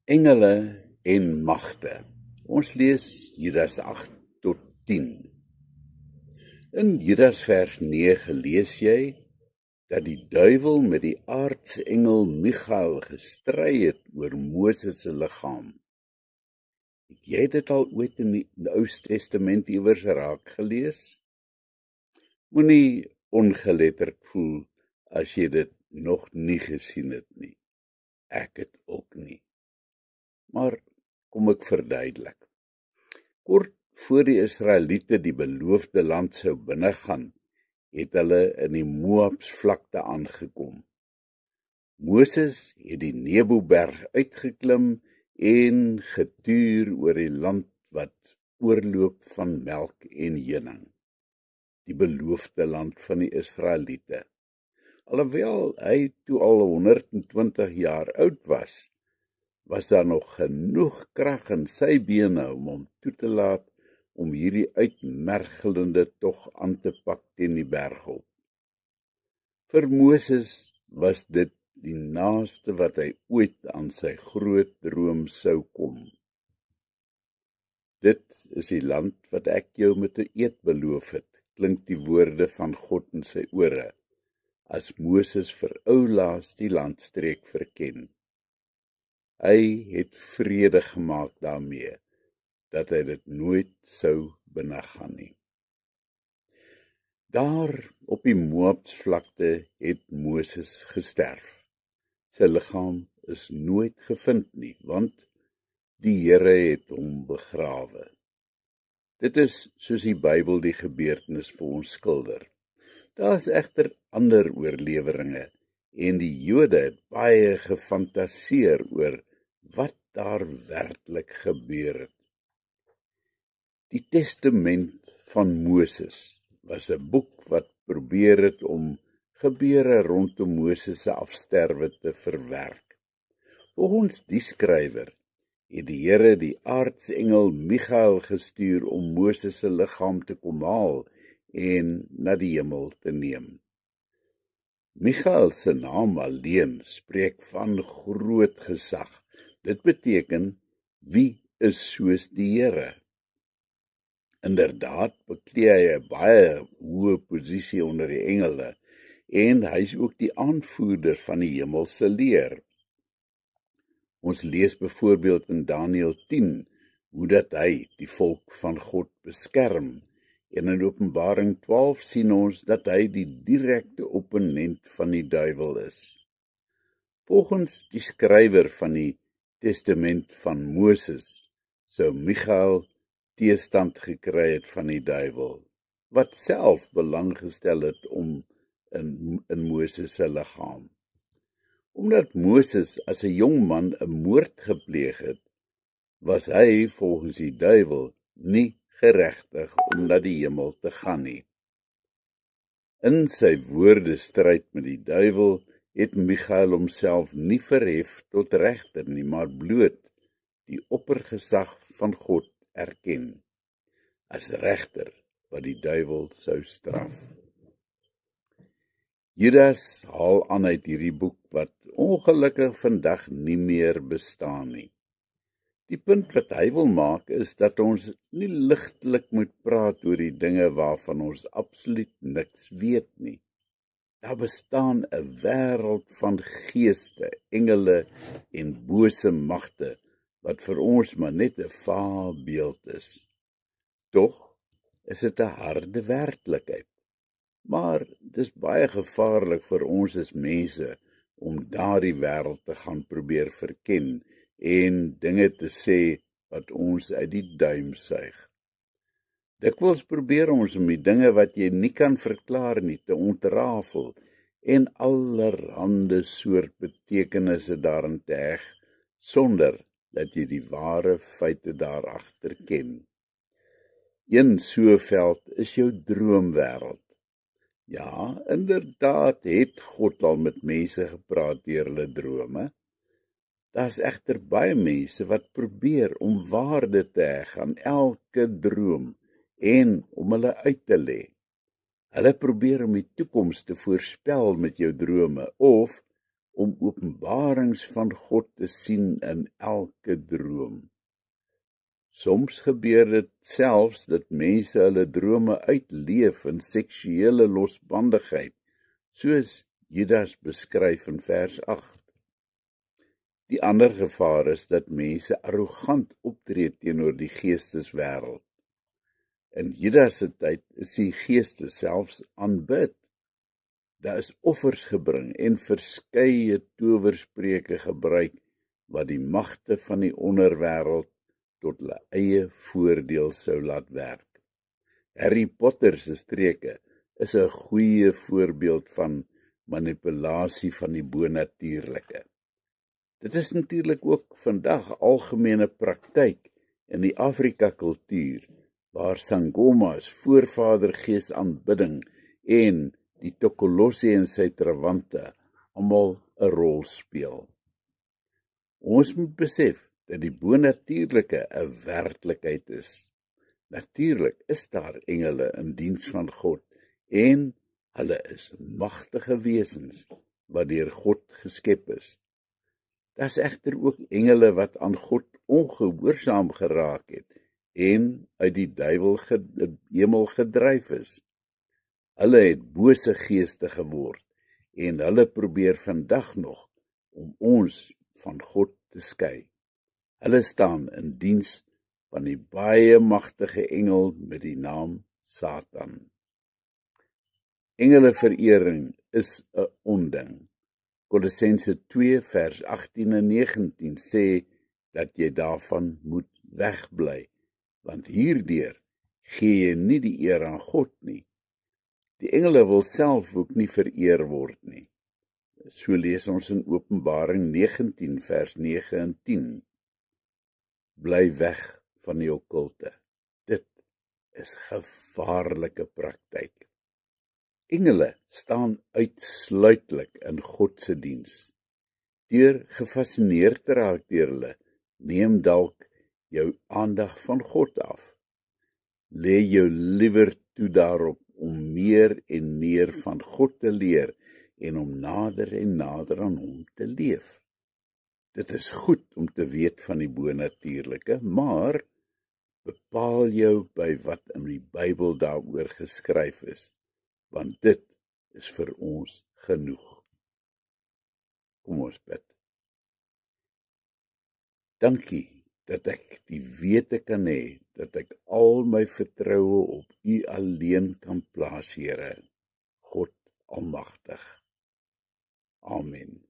Engele en magte. Ons lees Judas 8 tot 10. In Judas vers 9 lees jy dat die duiwel met die aartsengel Michael gestry het oor Moses se liggaam. Het jy dit al ooit in die Ou Testament iewers raak gelees? Moenie ongeletterd voel as jy dit nog nie gesien het nie. Ek het ook nie. Maar kom ek verduidelik. Kort voor die Israeliete die beloofde land sou binnegaan, het hulle in die Moabsvlakte aangekom. Moses het die Neboberg uitgeklim en getuur oor die land wat oorloop van melk en honing, die beloofde land van die Israeliete. Alhoewel hy toe al 120 jaar oud was daar nog genoeg krag in sy bene om hom toe te laat om hierdie uitmergelende tog aan te pak teen die bergop. Vir Moses was dit die naaste wat hy ooit aan sy groot droom sou kom. Dit is die land wat ek jou met 'n eed beloof het, klink die woorde van God in sy ore, as Moses vir oulaas die landstreek verken. Hy het vrede gemaak daarmee, dat hy dit nooit sou binnegaan nie. Daar op die Moabsvlakte het Moses gesterf. Sy liggaam is nooit gevind nie, want die Here het hom begrawe. Dit is soos die Bybel die gebeurtenis vir ons skilder. Daar is egter ander oorleweringe en die Jode het baie gefantaseer oor wat daar werklik gebeur het. Die Testament van Moses was 'n boek wat probeer het om gebeure rondom Moses se afsterwe te verwerk. Volgens die skrywer het die Here die aartsengel Michael gestuur om Moses se liggaam te kom haal en na die hemel te neem. Michael se naam alleen spreek van groot gesag. Dit beteken, wie is soos die Here? Inderdaad beklee hy 'n baie hoë posisie onder die engele en hy is ook die aanvoerder van die hemelse leer. Ons lees byvoorbeeld in Daniël 10 hoe dat hy die volk van God beskerm en in Openbaring 12 sien ons dat hy die direkte opponent van die duiwel is. Volgens die skrywer van die Testament van Moses sou Michael teestand gekry het van die duiwel, wat self belang gestel het om in Moses se liggaam. Omdat Moses as 'n jong man 'n moord gepleeg het, was hy volgens die duiwel nie geregtig om na die hemel te gaan nie. In sy woordestryd met die duiwel het Michael homself nie verhef tot regter nie, maar bloot die oppergesag van God erken as regter wat die duiwel sou straf. Judas haal aan uit hierdie boek wat ongelukkig vandag nie meer bestaan nie. Die punt wat hy wil maak is dat ons nie ligtelik moet praat oor die dinge waarvan ons absoluut niks weet nie. Daar bestaan 'n wêreld van geeste, engele en bose magte wat vir ons maar net 'n vae beeld is. Tog is dit 'n harde werklikheid. Maar dit is baie gevaarlik vir ons as mense om daardie wêreld te gaan probeer verken en dinge te sê wat ons uit die duim suig. Dikwels probeer ons om die dinge wat jy nie kan verklaar nie te ontrafel en allerhande soort betekenisse daarin te heg, sonder dat jy die ware feite daarachter ken. Een so veld is jou droomwêreld. Ja, inderdaad het God al met mense gepraat deur hulle drome. Daar's egter baie mense wat probeer om waarde te heg aan elke droom en om hulle uit te lê. Hulle probeer om die toekoms te voorspel met jou drome of om openbarings van God te sien in elke droom. Soms gebeur dit selfs dat mense hulle drome uitleef in seksuele losbandigheid, soos Judas beskryf in vers 8. Die ander gevaar is dat mense arrogant optree teenoor die geesteswêreld. In Judas se tyd is die geeste selfs aanbid. Daar is offers gebring en verskeie towerspreuke gebruik wat die magte van die onderwêreld tot hulle eie voordeel sou laat werk. Harry Potter se streke is 'n goeie voorbeeld van manipulasie van die bonatuurlike. Dit is natuurlik ook vandag algemene praktyk in die Afrika-kultuur, waar sangomas, voorvadergees aanbidding en die Tokolosi en sy trawante almal 'n rol speel. Ons moet besef dat die bonatuurlike 'n werklikheid is. Natuurlik is daar engele in diens van God en hulle is magtige wesens wat deur God geskep is. Daar's egter ook engele wat aan God ongehoorsaam geraak het en uit die duiwel hemel gedryf is. Hulle het bose geeste geword en hulle probeer vandag nog om ons van God te skei. Hulle staan in diens van die baie magtige engel met die naam Satan. Engeleverering is 'n onding. Kolossense 2 vers 18 en 19 sê dat jy daarvan moet wegbly, want hierdeur gee jy nie die eer aan God nie. Die engele wil self ook nie vereer word nie. So lees ons in Openbaring 19 vers 9 en 10. Bly weg van die okkulte. Dit is gevaarlike praktyk. Engele staan uitsluitlik in God se diens. Deur gefassineerd te raak deur hulle, neem dalk jou aandag van God af. Lê jou liewer toe daarop om meer en meer van God te leer en om nader en nader aan hom te leef. Dit is goed om te weet van die bonatuurlike, maar bepaal jou by wat in die Bybel daaroor geskryf is, want dit is vir ons genoeg. Kom ons bid. Dankie dat ek die wete kan hê dat ek al my vertroue op U alleen kan plaas, Here, God Almagtig. Amen.